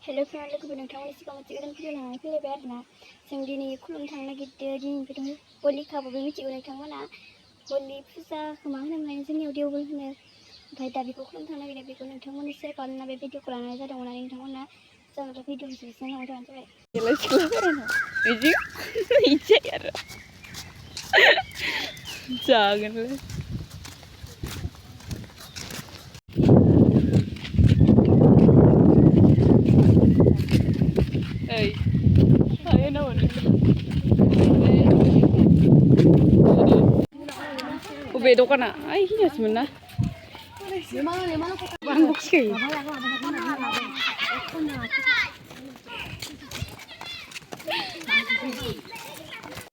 Hello friend लोगों नोंथांमोननि सिगाङाव मोनसे गोदान भिडिअ लानानै फैलायबाय आरोना जों दिनै खुलुमनो थांनो नागिरदों दिनैनिफ्रायथ' हलि खाबो मिथिगौ नोंथांमोना हलि फुजाखौ मा होनोमोन जोंनियाव देवबोल होनो ओमफ्राय दा बेखौ खुलुमनो थांनो नागिरदों बेखौ नोंथांमोननि सेयार खालामना बे भिडिअखौ लानाय जादोंमोन आरो नोंथांमोना जों भिडिअखौ जोबजासिम नायबाय थाबानो जाबाय Hey, saya nawan. Ube dokan na, ay hinas mo na. Bang bukski.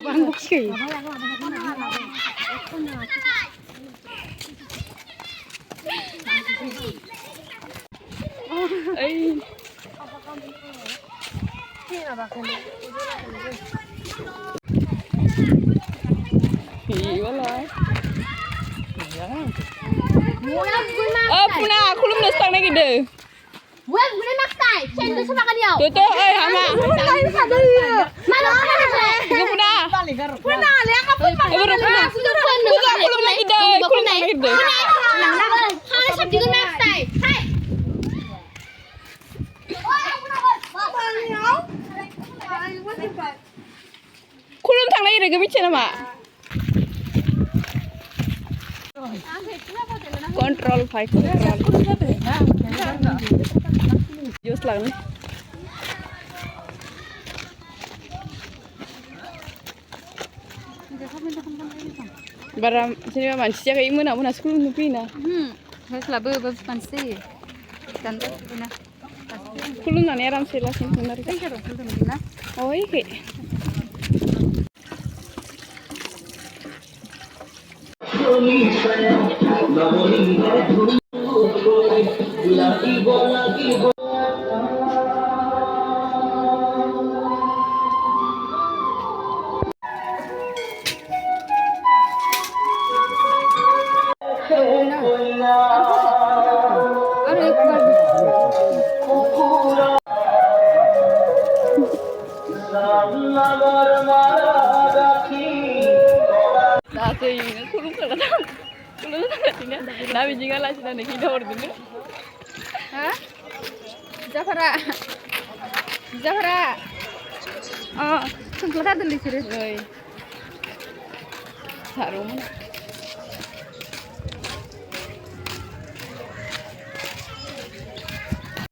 Bang bukski. Ay. Puna kulumnw stang lagi deh. Web gue maksai, cendol sama kan ya. Tuh, hama. Mana mana? Puna. Puna, lihat apa? Puna. Puna kulum lagi deh. Kulum lagi deh. Hai, sab juga maksai. Hai. Kulum thang lagi deh, gak bisa nama. Control fight control. Jus lang nih. Bara sini manusia kayak mana sekolah nupi na. Haruslah bebas pansi. Tanda na. Kulum na nih aram sila sih benar. Oh iya. Nabi juga lah sudah nih kita ordenya. Hah? Jafara. Oh, sengketa tulis. Sarum.